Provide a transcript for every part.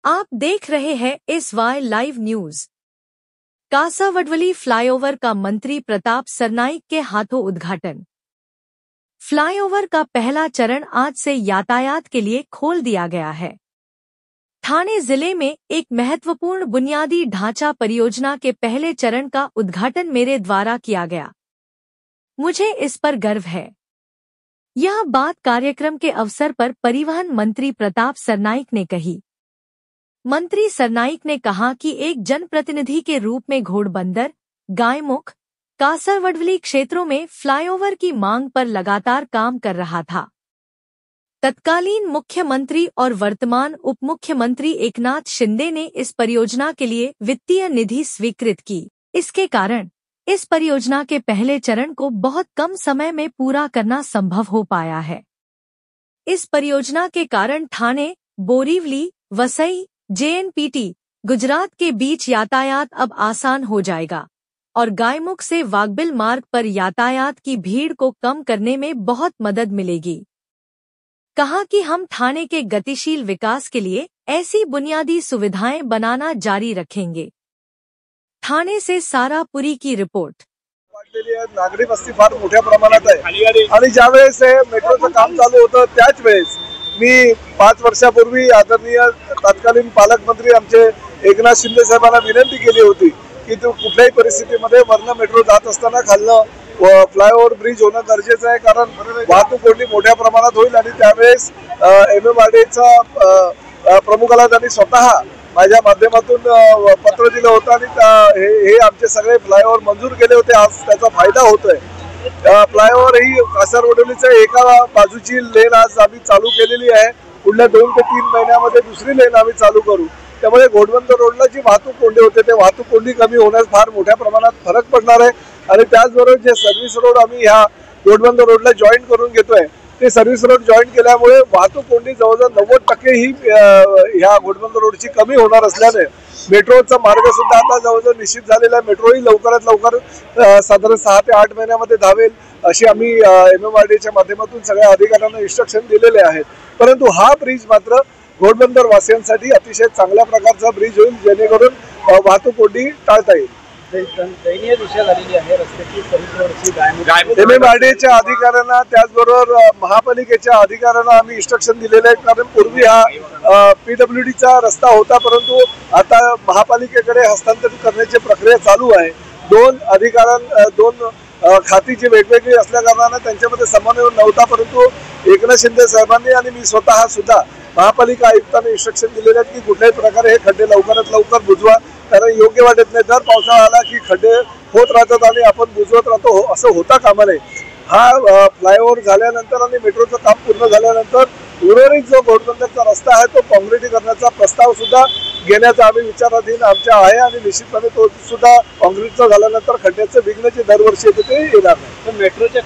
आप देख रहे हैं SY लाइव न्यूज। कासावडवली फ्लाईओवर का मंत्री प्रताप सरनाईक के हाथों उद्घाटन। फ्लाईओवर का पहला चरण आज से यातायात के लिए खोल दिया गया है। ठाणे जिले में एक महत्वपूर्ण बुनियादी ढांचा परियोजना के पहले चरण का उद्घाटन मेरे द्वारा किया गया। मुझे इस पर गर्व है। यह बात कार्यक्रम के अवसर पर परिवहन मंत्री प्रताप सरनाईक ने कही। मंत्री सरनाईक ने कहा कि एक जनप्रतिनिधि के रूप में घोड़बंदर, गायमुख, कासावडवली क्षेत्रों में फ्लाईओवर की मांग पर लगातार काम कर रहा था। तत्कालीन मुख्यमंत्री और वर्तमान उप मुख्यमंत्री एकनाथ शिंदे ने इस परियोजना के लिए वित्तीय निधि स्वीकृत की। इसके कारण इस परियोजना के पहले चरण को बहुत कम समय में पूरा करना संभव हो पाया है। इस परियोजना के कारण ठाणे, बोरीवली, वसई, JNPT, गुजरात के बीच यातायात अब आसान हो जाएगा और गायमुख से वागबिल मार्ग पर यातायात की भीड़ को कम करने में बहुत मदद मिलेगी। कहा कि हम ठाणे के गतिशील विकास के लिए ऐसी बुनियादी सुविधाएं बनाना जारी रखेंगे। ठाणे से सारा पुरी की रिपोर्ट। नागरी वस्ती फार मोठ्या प्रमाणात आहे आणि ज्यावेळेस मेट्रोचं काम चालू होतं त्याच वेळेस मी 5 वर्षापूर्वी आदरणीय तत्कालीन पालकमंत्री आमचे एकनाथ शिंदे साहेबांना विनंती केली होती की तो कुठल्याही परिस्थितीमध्ये वरनं मेट्रो जात असताना खालनं फ्लायओव्हर ब्रिज होणं गरजेचं आहे, कारण वाहतूक कोंडी मोठ्या प्रमाणात होईल। आणि त्यावेळेस MMRDA प्रमुखाला त्यांनी स्वतः माझ्या माध्यमातून पत्र दिलं होतं आणि हे आमचे सगळे फ्लायओव्हर मंजूर केले होते। आज त्याचा फायदा होतोय। फ्लायओव्हर ही कासारवडवलीच्या एका बाजूची लेन आज आम्ही चालू केलेली आहे। पुढल्या 2 ते 3 महिन्यामध्ये दुसरी लेन आम्ही चालू करू। त्यामुळे घोडबंदर रोडला जी वाहतूक कोंडी होते ते वाहतूक कोंडी कमी होण्यास फार मोठ्या प्रमाणात फरक पडणार आहे। आणि त्याचबरोबर जे सर्व्हिस रोड आम्ही ह्या घोडबंदर रोडला जॉईन करून घेतोय ते सर्व्हिस रोड जॉईन केल्यामुळे वाहतूक कोंडी जवळजवळ 90% ही ह्या घोडबंदर रोडची कमी होणार असल्याने मेट्रोचा मार्ग सुद्धा आता जवळजवळ निश्चित झालेला आहे। मेट्रो ही लवकरात लवकर साधारण 6 ते 8 महिन्यामध्ये धावेल अशी आम्ही MMRDAच्या माध्यमातून सगळ्या अधिकाऱ्यांना इन्स्ट्रक्शन दिलेले आहेत। परंतु हा ब्रिज मात्र घोडबंदर वासियांसाठी अतिशय चांगल्या प्रकारचा ब्रिज होईल, जेणेकरून वाहतूक कोंडी टाळता येईल। दयनीय दिशा झालेली आहे रस्त्याची सर्व्हिस MMRDAच्या अधिकाऱ्यांना त्याचबरोबर महापालिकेच्या अधिकाऱ्यांना आम्ही इन्स्ट्रक्शन दिलेले आहेत, कारण पूर्वी हा PWDचा रस्ता होता, परंतु आता महापालिकेकडे हस्तांतरित करण्याची प्रक्रिया चालू आहे। 2 खाती जी वेगवेगळी असल्या कारणाने त्यांच्यामध्ये समन्वय नव्हता, परंतु एकनाथ शिंदे साहेबांनी आणि मी स्वतः सुद्धा महापालिका आयुक्तांना इन्स्ट्रक्शन दिलेले आहेत की कुठल्याही प्रकारे हे खड्डे लवकरात लवकर बुजवा, कारण योग्य वाटत नाही। दर पावसाळा आला की खड्डे होत राहतात आणि आपण बुजवत राहतो, असं होता कामा नये। हा फ्लायओव्हर झाल्यानंतर आणि मेट्रोचं काम पूर्ण झाल्यानंतर उर्वरित जो घोडबंदरचा रस्ता आहे तो काँक्रिटीकरणाचा प्रस्ताव सुद्धा घेण्याचा आम्ही विचाराधीन आमच्या आहे आणि निश्चितपणे तो सुद्धा काँक्रीटचा झाल्यानंतर खड्ड्याचं विघ्न जे दरवर्षी येते ते येणार नाही। तर मेट्रोच्या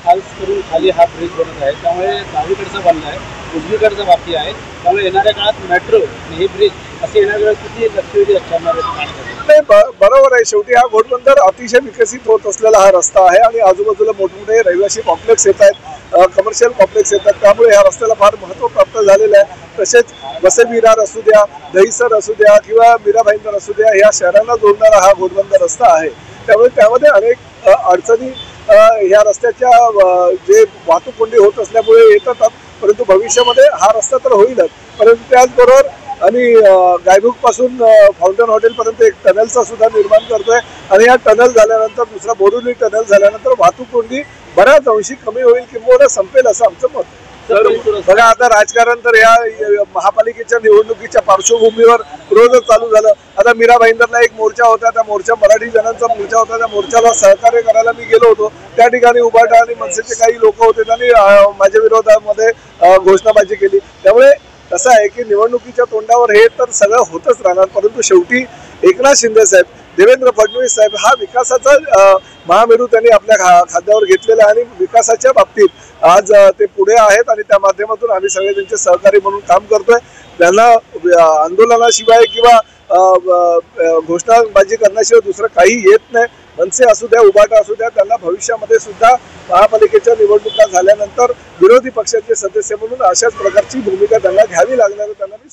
खाली हा ब्रिज बनत आहे, त्यामुळे डावीकडचा बनला आहे, उजवीकडचा बाकी आहे, त्यामुळे येणाऱ्या काळात मेट्रो हे ब्रिज असे येणाऱ्या किती लक्षवेधी असणार नाही। बरोबर आहे, शेवटी हा घोडबंदर अतिशय विकसित होत असलेला हा रस्ता आहे आणि आजूबाजूला मोठमोठे रहिवासी कॉम्प्लेक्स येत आहेत, कमर्शियल कॉम्प्लेक्स येतात, त्यामुळे ह्या रस्त्याला फार महत्त्व प्राप्त झालेलं आहे। तसेच वसई विरार असू द्या, दहिसर असू द्या किंवा मीरा भाईंदर असू द्या, ह्या शहरांना जोडणारा हा घोडबंदर रस्ता आहे। त्यामुळे त्यामध्ये अनेक अडचणी ह्या रस्त्याच्या जे वाहतूक कोंडी होत असल्यामुळे येतात, परंतु भविष्यामध्ये हा रस्ता तर होईलच, परंतु त्याचबरोबर आम्ही गायमुख पासून फाउंटन हॉटेल पर्यंत एक टनलचा सुद्धा निर्माण करतोय आणि या टनल झाल्यानंतर दुसरा बोरिवली टनल झाल्यानंतर वाहतूक कोंडी बऱ्याच अंशी कमी होईल किंवा संपेल असं आमचं मत। बघा, आता राजकारण तर या महापालिकेच्या निवडणुकीच्या पार्श्वभूमीवर रोजच चालू झालं। आता मीरा भाईंदरला एक मोर्चा होता, त्या मोर्चा मराठी जणांचा मोर्चा होता, त्या मोर्चाला सहकार्य करायला मी गेलो होतो। त्या ठिकाणी उभाटा आणि मनसेचे काही लोक होते, त्यांनी माझ्या विरोधामध्ये घोषणाबाजी केली। त्यामुळे कसं आहे की निवडणुकीच्या तोंडावर हे तर सगळं होतच राहणार, परंतु शेवटी एकनाथ शिंदे साहेब, देवेंद्र फडणवीस साहेब हा विकासाचा महामेरू त्यांनी आपल्या खांद्यावर घेतलेला आहे आणि विकासाच्या बाबतीत आज ते पुढे आहेत आणि त्या माध्यमातून आम्ही सगळे त्यांचे सहकारी म्हणून काम करतोय। त्यांना आंदोलनाशिवाय किंवा घोषणाबाजी करण्याशिवाय दुसरं काही येत नाही। मनसे असू द्या, उभाटा असू द्या, त्यांना भविष्यामध्ये सुद्धा महापालिकेच्या निवडणुका झाल्यानंतर विरोधी पक्षाचे सदस्य म्हणून अशाच प्रकारची भूमिका त्यांना घ्यावी लागणार आहे। त्यांना मी